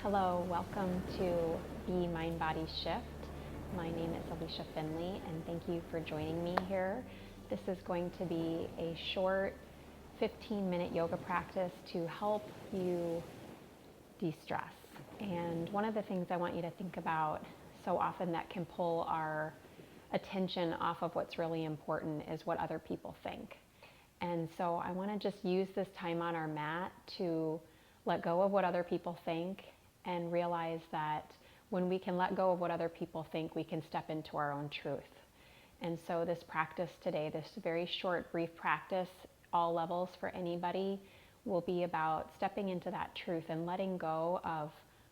Hello, welcome to Be Mind Body Shift. My name is Alicia Finley and thank you for joining me here. This is going to be a short 15-minute yoga practice to help you de-stress. And one of the things I want you to think about so often that can pull our attention off of what's really important is what other people think. And so I want to just use this time on our mat to let go of what other people think and realize that when we can let go of what other people think, we can step into our own truth. And so this practice today, this very short, brief practice, all levels for anybody, will be about stepping into that truth and letting go of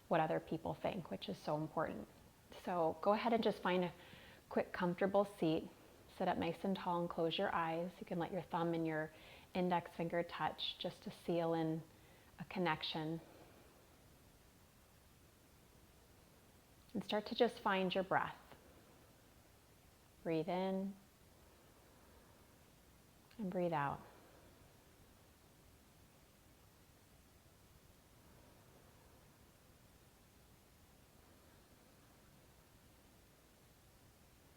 what other people think, which is so important. So go ahead and just find a quick, comfortable seat. Sit up nice and tall and close your eyes. You can let your thumb and your index finger touch just to seal in a connection. And start to just find your breath. Breathe in and breathe out.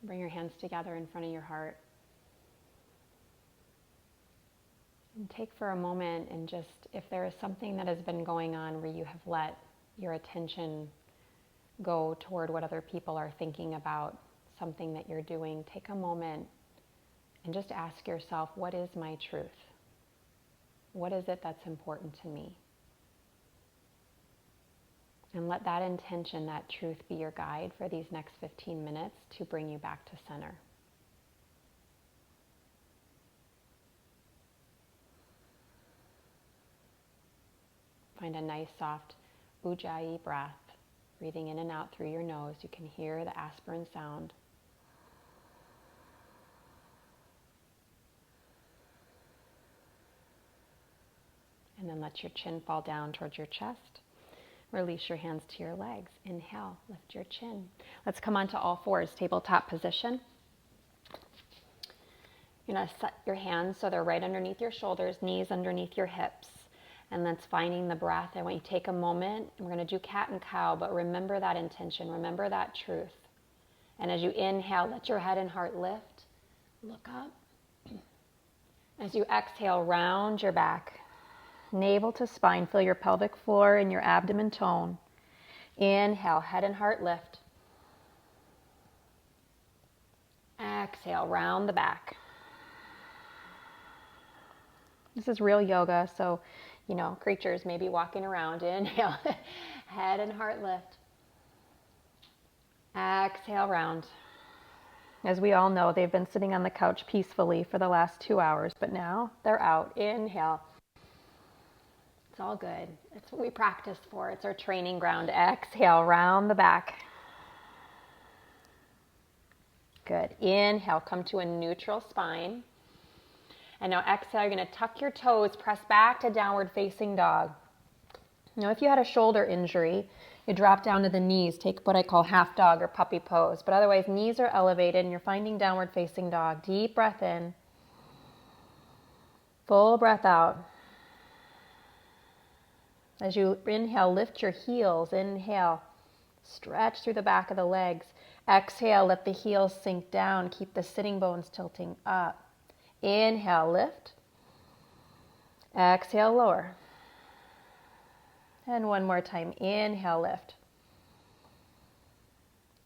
Bring your hands together in front of your heart. And take for a moment and just, if there is something that has been going on where you have let your attention go toward what other people are thinking about something that you're doing, take a moment and just ask yourself, what is my truth? What is it that's important to me? And let that intention, that truth, be your guide for these next 15 minutes to bring you back to center. Find a nice soft ujjayi breath. Breathing in and out through your nose, you can hear the aspirin sound. And then let your chin fall down towards your chest. Release your hands to your legs. Inhale, lift your chin. Let's come onto all fours, tabletop position. You're going to set your hands so they're right underneath your shoulders, knees underneath your hips. And that's finding the breath. I want you to take a moment, and we're going to do cat and cow, but remember that intention, remember that truth. And as you inhale, let your head and heart lift, look up. As you exhale, round your back, navel to spine, feel your pelvic floor and your abdomen tone. Inhale, head and heart lift. Exhale, round the back. This is real yoga, so creatures may be walking around. Inhale, head and heart lift. Exhale, round. As we all know, they've been sitting on the couch peacefully for the last 2 hours, but now they're out. Inhale. It's all good. It's what we practice for. It's our training ground. Exhale, round the back. Good. Inhale, come to a neutral spine. And now exhale, you're going to tuck your toes, press back to downward facing dog. Now, if you had a shoulder injury, you drop down to the knees, take what I call half dog or puppy pose. But otherwise, knees are elevated and you're finding downward facing dog. Deep breath in. Full breath out. As you inhale, lift your heels. Inhale, stretch through the back of the legs. Exhale, let the heels sink down. Keep the sitting bones tilting up. Inhale, lift. Exhale, lower. And one more time. Inhale, lift.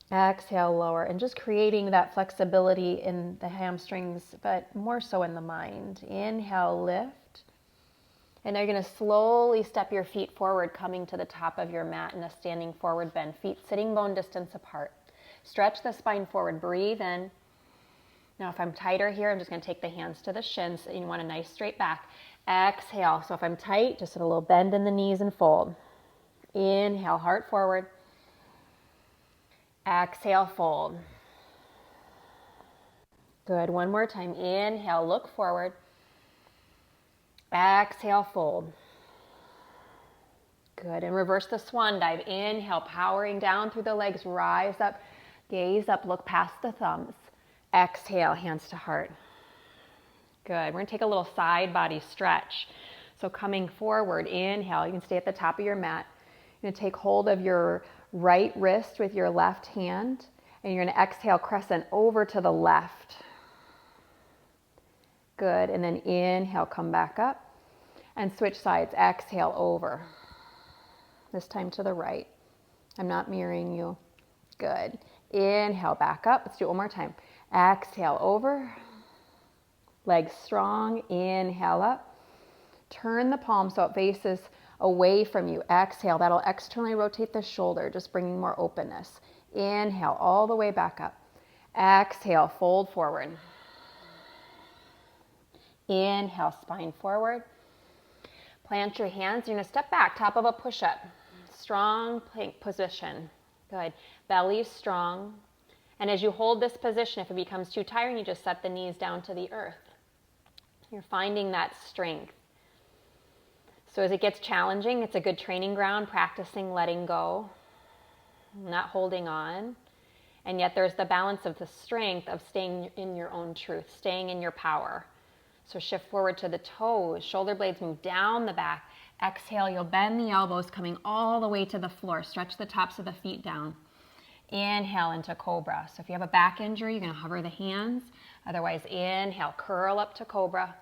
Exhale, lower. And just creating that flexibility in the hamstrings, but more so in the mind. Inhale, lift. And now you're going to slowly step your feet forward, coming to the top of your mat in a standing forward bend. Feet sitting bone distance apart. Stretch the spine forward. Breathe in. Now, if I'm tighter here, I'm just going to take the hands to the shins. And you want a nice straight back. Exhale. So if I'm tight, just a little bend in the knees and fold. Inhale, heart forward. Exhale, fold. Good. One more time. Inhale, look forward. Exhale, fold. Good. And reverse the swan dive. Inhale, powering down through the legs. Rise up, gaze up, look past the thumbs. Exhale, hands to heart. Good. We're going to take a little side body stretch. So coming forward, inhale. You can stay at the top of your mat. You're going to take hold of your right wrist with your left hand, and you're going to exhale, crescent over to the left. Good. And then inhale, come back up and switch sides. Exhale over. This time to the right. I'm not mirroring you. Good. Inhale, back up. Let's do it one more time. Exhale over. Legs strong. Inhale up. Turn the palm so it faces away from you. Exhale. That'll externally rotate the shoulder, just bringing more openness. Inhale, all the way back up. Exhale, fold forward. Inhale, spine forward. Plant your hands. You're going to step back, top of a push-up. Strong plank position. Good. Belly strong. And as you hold this position, if it becomes too tiring, you just set the knees down to the earth. You're finding that strength. So as it gets challenging, it's a good training ground, practicing letting go, not holding on. And yet there's the balance of the strength of staying in your own truth, staying in your power. So shift forward to the toes, shoulder blades move down the back. Exhale, you'll bend the elbows coming all the way to the floor. Stretch the tops of the feet down. Inhale into cobra. So if you have a back injury, you're going to hover the hands. Otherwise, inhale, curl up to cobra.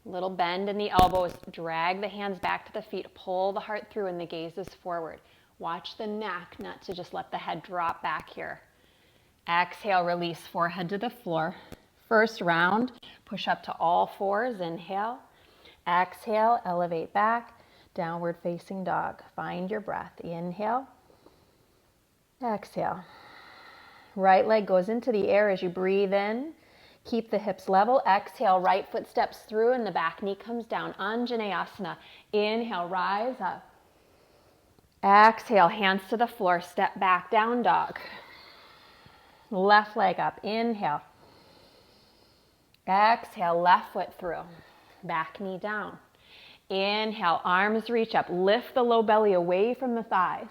Little bend in the elbows. Drag the hands back to the feet. Pull the heart through and the gaze is forward. Watch the neck, not to just let the head drop back here. Exhale, release forehead to the floor. First round, push up to all fours. Inhale. Exhale, elevate back, downward facing dog. Find your breath. Inhale, exhale. Right leg goes into the air as you breathe in. Keep the hips level. Exhale, right foot steps through and the back knee comes down. Anjaneyasana. Inhale, rise up. Exhale, hands to the floor. Step back, down dog. Left leg up. Inhale. Exhale, left foot through. Back knee down. Inhale, arms reach up. Lift the low belly away from the thighs.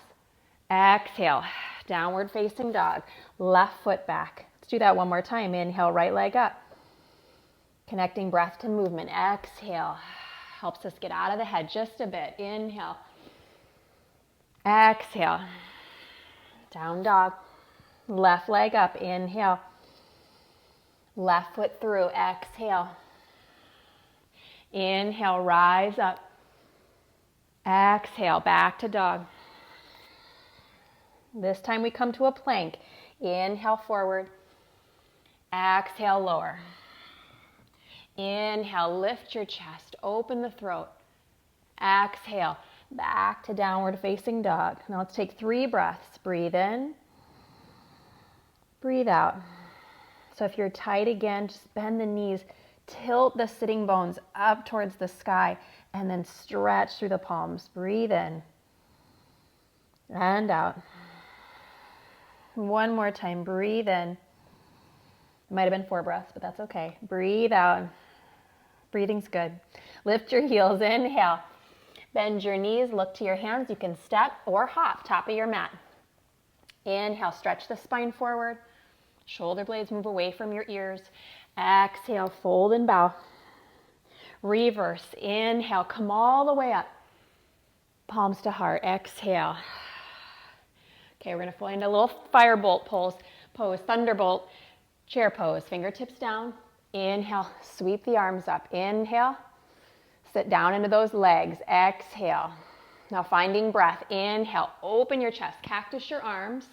Exhale, downward facing dog. Left foot back. Let's do that one more time. Inhale, right leg up. Connecting breath to movement. Exhale, helps us get out of the head just a bit. Inhale. Exhale. Down dog. Left leg up. Inhale. Left foot through. Exhale. Inhale, rise up. Exhale, back to dog. This time we come to a plank. Inhale, forward. Exhale, lower. Inhale, lift your chest, open the throat. Exhale, back to downward facing dog. Now let's take 3 breaths. Breathe in. Breathe out. So if you're tight again, just bend the knees. Tilt the sitting bones up towards the sky and then stretch through the palms. Breathe in and out. One more time. Breathe in. It might have been 4 breaths, but that's okay. Breathe out. Breathing's good. Lift your heels. Inhale. Bend your knees. Look to your hands. You can step or hop, top of your mat. Inhale. Stretch the spine forward. Shoulder blades move away from your ears. Exhale, fold and bow. Reverse. Inhale, come all the way up. Palms to heart. Exhale. Okay, we're going to find a little firebolt pose, thunderbolt, chair pose. Fingertips down. Inhale, sweep the arms up. Inhale, sit down into those legs. Exhale. Now finding breath. Inhale, open your chest, cactus your arms.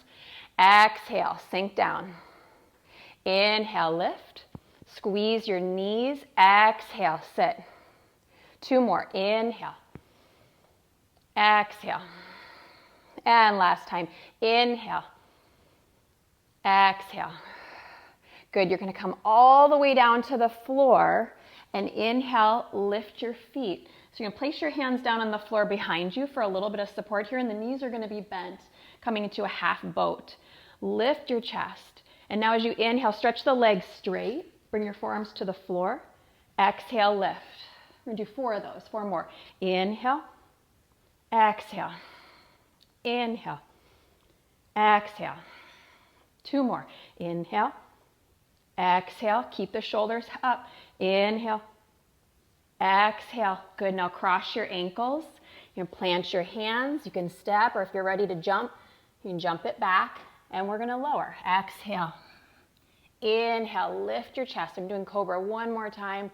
Exhale, sink down. Inhale, lift. Squeeze your knees. Exhale, sit. 2 more. Inhale. Exhale. And last time. Inhale. Exhale. Good. You're going to come all the way down to the floor and inhale, lift your feet. So you're going to place your hands down on the floor behind you for a little bit of support here, and the knees are going to be bent, coming into a half boat. Lift your chest. And now as you inhale, stretch the legs straight. Bring your forearms to the floor. Exhale, lift. We're going to do 4 of those, 4 more. Inhale. Exhale. Inhale. Exhale. 2 more. Inhale. Exhale. Keep the shoulders up. Inhale. Exhale. Good. Now cross your ankles. You're You can plant your hands, you can step, or if you're ready to jump, you can jump it back, and we're gonna lower. Exhale. Inhale, lift your chest. I'm doing cobra one more time.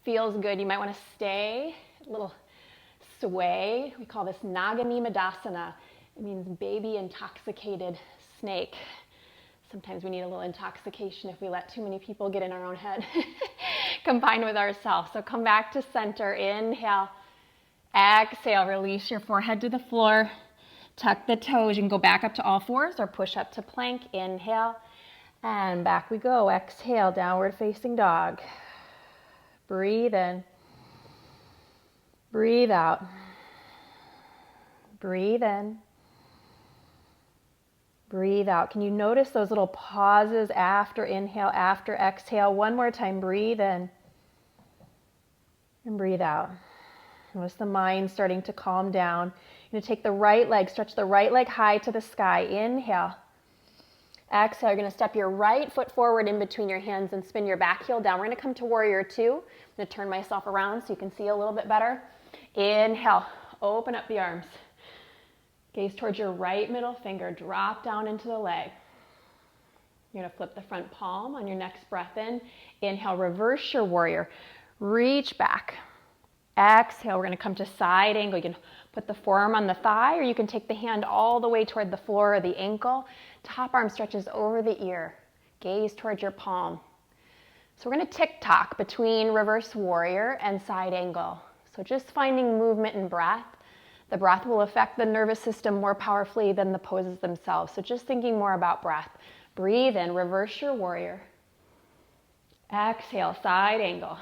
Feels good. You might wanna stay, a little sway. We call this Naganimidasana. It means baby intoxicated snake. Sometimes we need a little intoxication if we let too many people get in our own head, combined with ourselves. So come back to center. Inhale. Exhale. Release your forehead to the floor. Tuck the toes. You can go back up to all fours or push up to plank. Inhale. And back we go. Exhale. Downward facing dog. Breathe in. Breathe out. Breathe in. Breathe out. Can you notice those little pauses after inhale, after exhale? One more time. Breathe in and breathe out. Notice the mind starting to calm down. You're going to take the right leg, stretch the right leg high to the sky. Inhale. Exhale. You're going to step your right foot forward in between your hands and spin your back heel down. We're going to come to warrior two. I'm going to turn myself around so you can see a little bit better. Inhale. Open up the arms. Gaze towards your right middle finger. Drop down into the leg. You're going to flip the front palm on your next breath in. Inhale, reverse your warrior. Reach back. Exhale, we're going to come to side angle. You can put the forearm on the thigh, or you can take the hand all the way toward the floor or the ankle. Top arm stretches over the ear. Gaze towards your palm. So we're going to tick-tock between reverse warrior and side angle. So just finding movement and breath. The breath will affect the nervous system more powerfully than the poses themselves. So just thinking more about breath. Breathe in, reverse your warrior. Exhale, side angle.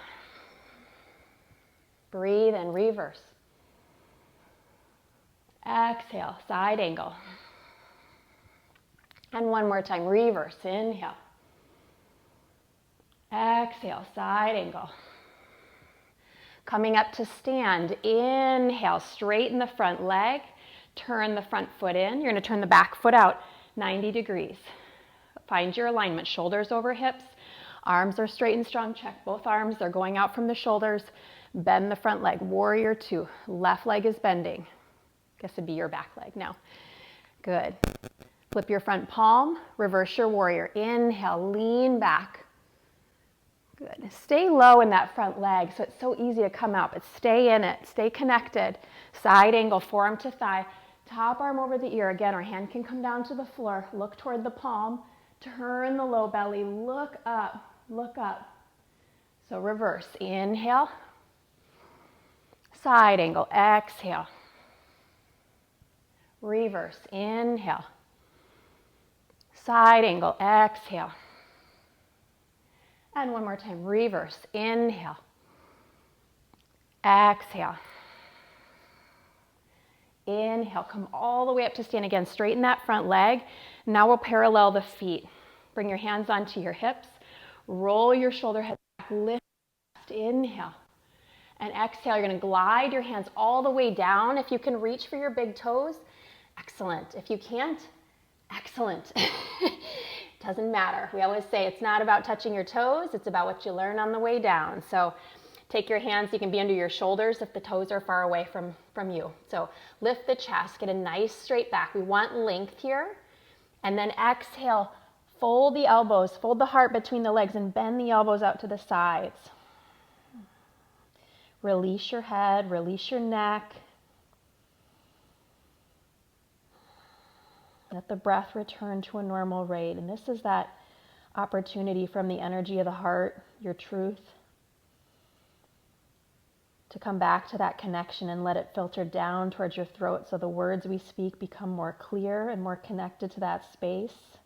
Breathe in, reverse. Exhale, side angle. And one more time, reverse, inhale. Exhale, side angle. Coming up to stand, inhale, straighten the front leg, turn the front foot in. You're going to turn the back foot out 90 degrees. Find your alignment, shoulders over hips, arms are straight and strong. Check both arms, they're going out from the shoulders. Bend the front leg, warrior two. Left leg is bending. Guess it'd be your back leg now. Good. Flip your front palm, reverse your warrior. Inhale, lean back. Good. Stay low in that front leg so it's so easy to come out, but stay in it. Stay connected. Side angle, forearm to thigh. Top arm over the ear. Again, our hand can come down to the floor. Look toward the palm. Turn the low belly. Look up. Look up. So reverse. Inhale. Side angle. Exhale. Reverse. Inhale. Side angle. Exhale. And one more time, reverse, inhale, exhale, inhale, come all the way up to stand again, straighten that front leg. Now we'll parallel the feet. Bring your hands onto your hips, roll your shoulder head back, lift, inhale, and exhale. You're gonna glide your hands all the way down. If you can reach for your big toes, excellent. If you can't, excellent. Doesn't matter. We always say it's not about touching your toes, it's about what you learn on the way down. So take your hands, you can be under your shoulders if the toes are far away from you. So lift the chest, get a nice straight back. We want length here. And then exhale, fold the elbows, fold the heart between the legs and bend the elbows out to the sides. Release your head, release your neck. Let the breath return to a normal rate. And this is that opportunity from the energy of the heart, your truth, to come back to that connection and let it filter down towards your throat so the words we speak become more clear and more connected to that space.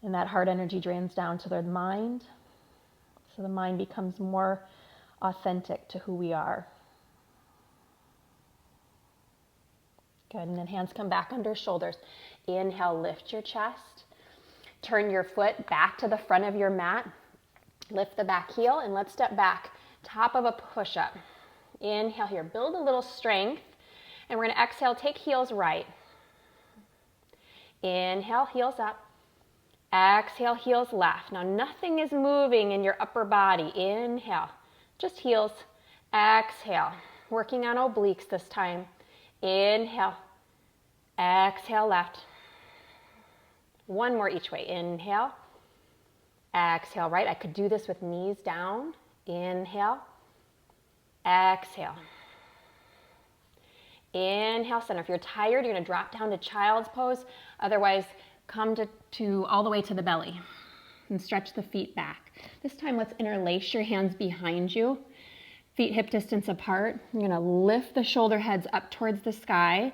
And that heart energy drains down to the mind, so the mind becomes more authentic to who we are. Good, and then hands come back under shoulders. Inhale, lift your chest. Turn your foot back to the front of your mat. Lift the back heel and let's step back. Top of a push-up. Inhale here, build a little strength. And we're gonna exhale, take heels right. Inhale, heels up. Exhale, heels left. Now nothing is moving in your upper body. Inhale, just heels. Exhale. Working on obliques this time. Inhale. Exhale, left. One more each way. Inhale. Exhale, right. I could do this with knees down. Inhale. Exhale. Inhale, center. If you're tired, you're going to drop down to child's pose. Otherwise, come to all the way to the belly and stretch the feet back. This time, let's interlace your hands behind you. Feet hip distance apart. You're going to lift the shoulder heads up towards the sky.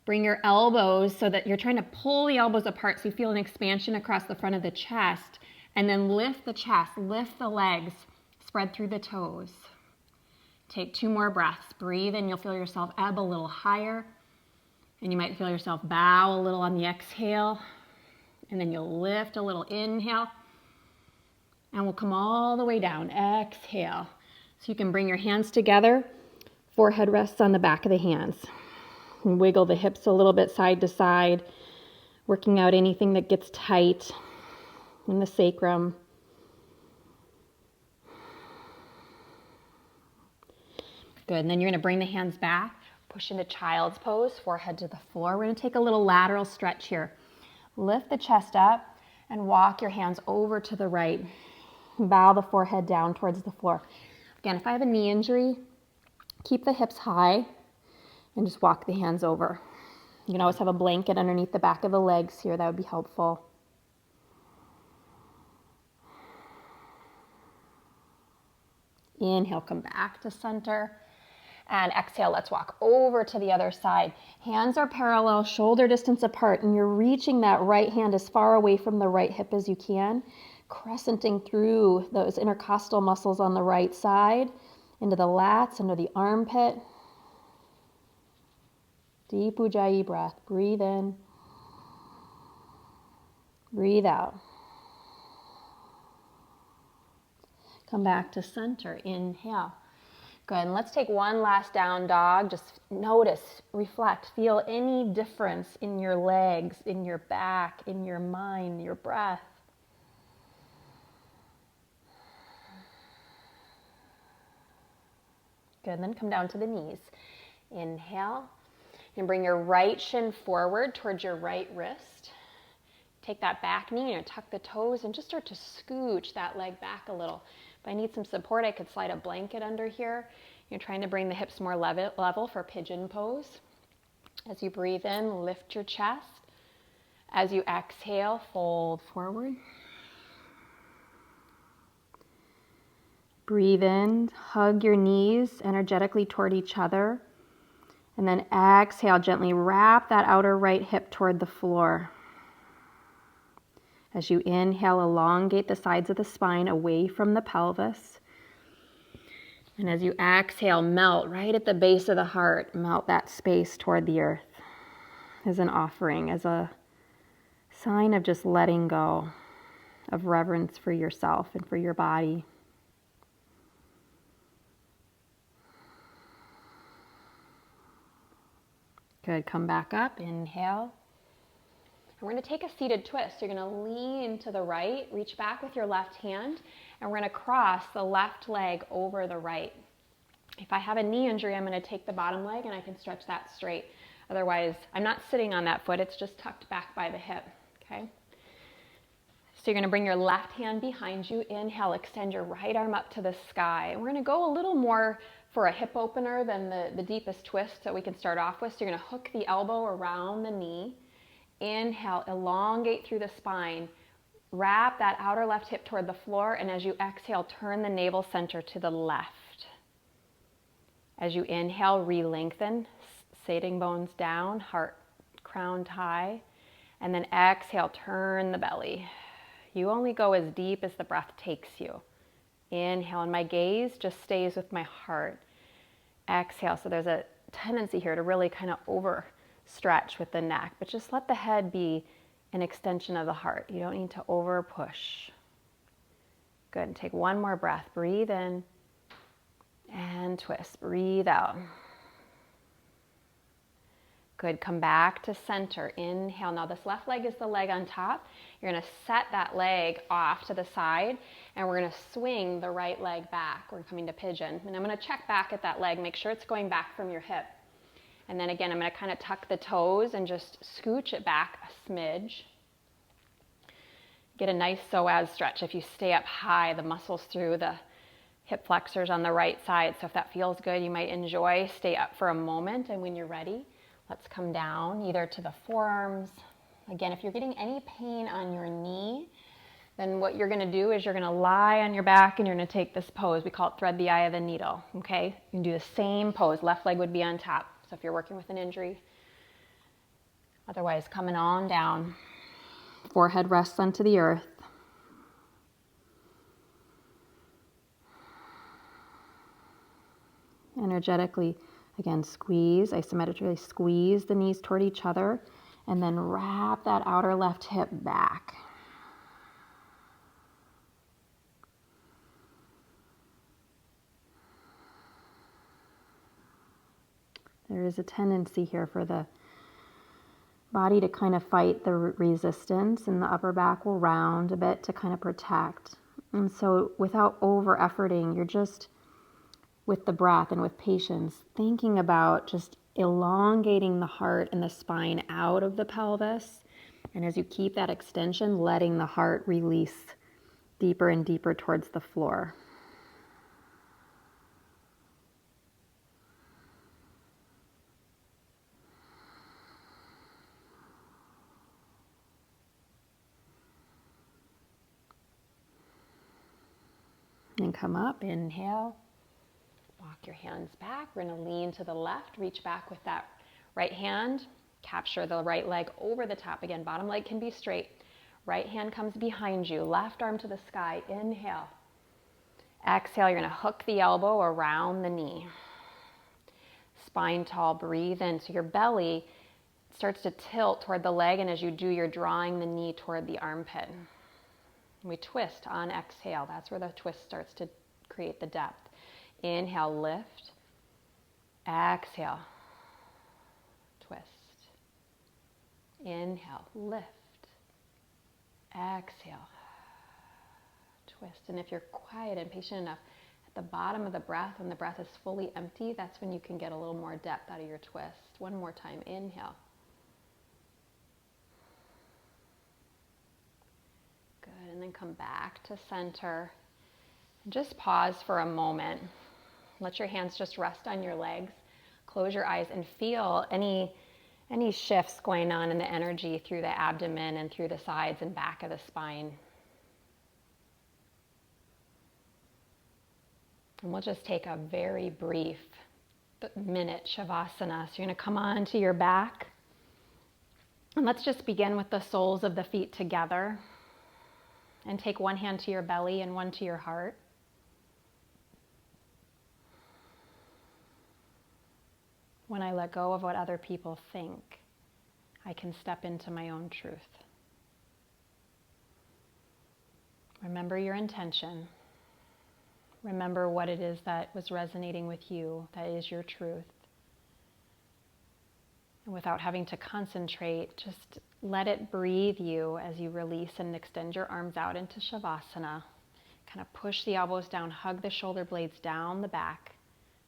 Bring your elbows so that you're trying to pull the elbows apart so you feel an expansion across the front of the chest. And then lift the chest, lift the legs, spread through the toes. Take 2 more breaths. Breathe in. You'll feel yourself ebb a little higher. And you might feel yourself bow a little on the exhale. And then you'll lift a little. Inhale. And we'll come all the way down. Exhale. So you can bring your hands together. Forehead rests on the back of the hands. And wiggle the hips a little bit side to side. Working out anything that gets tight in the sacrum. Good, and then you're going to bring the hands back, push into child's pose, forehead to the floor. We're going to take a little lateral stretch here. Lift the chest up and walk your hands over to the right. Bow the forehead down towards the floor. Again, if I have a knee injury, keep the hips high and just walk the hands over. You can always have a blanket underneath the back of the legs here. That would be helpful. Inhale, come back to center. And exhale, let's walk over to the other side. Hands are parallel, shoulder distance apart, and you're reaching that right hand as far away from the right hip as you can, crescenting through those intercostal muscles on the right side, into the lats, under the armpit. Deep Ujjayi breath. Breathe in. Breathe out. Come back to center. Inhale. Good. And let's take one last down dog. Just notice, reflect, feel any difference in your legs, in your back, in your mind, your breath. Good. And then come down to the knees. Inhale. And bring your right shin forward towards your right wrist. Take that back knee and tuck the toes and just start to scooch that leg back a little. If I need some support, I could slide a blanket under here. You're trying to bring the hips more level for pigeon pose. As you breathe in, lift your chest. As you exhale, fold forward. Breathe in, hug your knees energetically toward each other. And then exhale, gently wrap that outer right hip toward the floor. As you inhale, elongate the sides of the spine away from the pelvis. And as you exhale, melt right at the base of the heart, melt that space toward the earth as an offering, as a sign of just letting go, of reverence for yourself and for your body. Good, come back up, inhale. And we're going to take a seated twist. You're going to lean to the right, reach back with your left hand, and we're going to cross the left leg over the right. If I have a knee injury, I'm going to take the bottom leg and I can stretch that straight. Otherwise, I'm not sitting on that foot, it's just tucked back by the hip, okay? So you're going to bring your left hand behind you. Inhale, extend your right arm up to the sky. And we're going to go a little more for a hip opener than the deepest twist that we can start off with. So you're going to hook the elbow around the knee. Inhale, elongate through the spine. Wrap that outer left hip toward the floor, and as you exhale, turn the navel center to the left. As you inhale, re-lengthen, sitting bones down, heart crowned high, and then exhale, turn the belly. You only go as deep as the breath takes you. Inhale, and my gaze just stays with my heart. Exhale, so there's a tendency here to really kind of overstretch with the neck, but just let the head be an extension of the heart. You don't need to over push. Good, and take one more breath. Breathe in and twist. Breathe out. Good, come back to center. Inhale. Now this left leg is the leg on top. You're gonna set that leg off to the side and we're gonna swing the right leg back. We're coming to pigeon. And I'm gonna check back at that leg, make sure it's going back from your hip. And then again, I'm gonna kind of tuck the toes and just scooch it back a smidge. Get a nice psoas stretch. If you stay up high, the muscles through the hip flexors on the right side. So if that feels good, you might enjoy, stay up for a moment. And when you're ready, let's come down either to the forearms. Again, if you're getting any pain on your knee, then what you're gonna do is you're gonna lie on your back and you're gonna take this pose. We call it thread the eye of the needle, okay? You can do the same pose. Left leg would be on top. So if you're working with an injury, otherwise coming on down. Forehead rests onto the earth. Energetically, again, squeeze, isometrically squeeze the knees toward each other, and then wrap that outer left hip back. There is a tendency here for the body to kind of fight the resistance, and the upper back will round a bit to kind of protect. And so without over-efforting, you're just, with the breath and with patience, thinking about just elongating the heart and the spine out of the pelvis. And as you keep that extension, letting the heart release deeper and deeper towards the floor. And come up, inhale. Walk your hands back. We're going to lean to the left, reach back with that right hand. Capture the right leg over the top. Again, bottom leg can be straight. Right hand comes behind you. Left arm to the sky. Inhale. Exhale, you're going to hook the elbow around the knee. Spine tall, breathe in. So your belly starts to tilt toward the leg, and as you do, you're drawing the knee toward the armpit. We twist on exhale. That's where the twist starts to create the depth. Inhale, lift. Exhale, twist. Inhale, lift. Exhale, twist. And if you're quiet and patient enough, at the bottom of the breath, when the breath is fully empty, that's when you can get a little more depth out of your twist. One more time, inhale. Good, and then come back to center. And just pause for a moment. Let your hands just rest on your legs. Close your eyes and feel any shifts going on in the energy through the abdomen and through the sides and back of the spine. And we'll just take a very brief minute, Shavasana. So you're going to come on to your back. And let's just begin with the soles of the feet together. And take one hand to your belly and one to your heart. When I let go of what other people think, I can step into my own truth. Remember your intention. Remember what it is that was resonating with you, that is your truth. And without having to concentrate, just let it breathe you as you release and extend your arms out into Shavasana. Kind of push the elbows down, hug the shoulder blades down the back.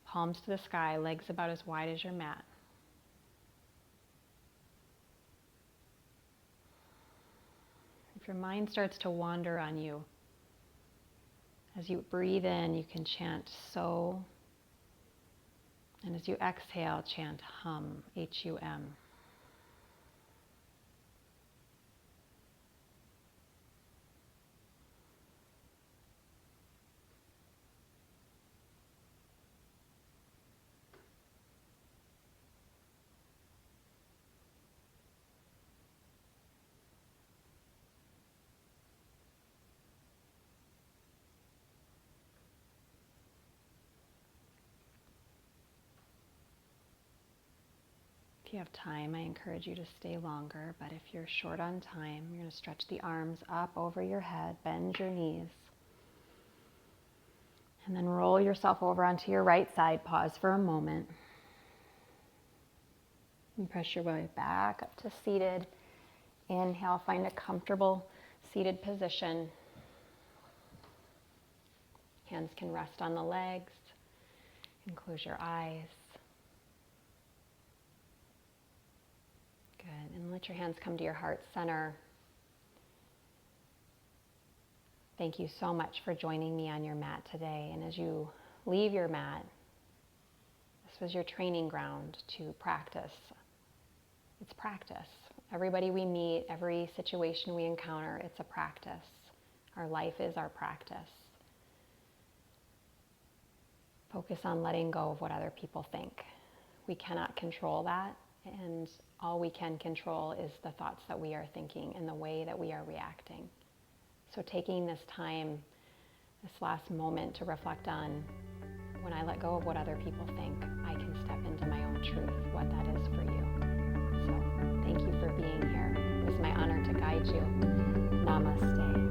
Palms to the sky, legs about as wide as your mat. If your mind starts to wander on you, as you breathe in, you can chant so. And as you exhale, chant hum, H-U-M. If you have time, I encourage you to stay longer, but if you're short on time, you're going to stretch the arms up over your head, bend your knees, and then roll yourself over onto your right side. Pause for a moment. And press your way back up to seated. Inhale, find a comfortable seated position. Hands can rest on the legs, and close your eyes. Good, and let your hands come to your heart center. Thank you so much for joining me on your mat today. And as you leave your mat, this was your training ground to practice. It's practice. Everybody we meet, every situation we encounter, it's a practice. Our life is our practice. Focus on letting go of what other people think. We cannot control that, and all we can control is the thoughts that we are thinking and the way that we are reacting. So taking this time, this last moment to reflect on, when I let go of what other people think, I can step into my own truth, what that is for you. So thank you for being here. It was my honor to guide you. Namaste.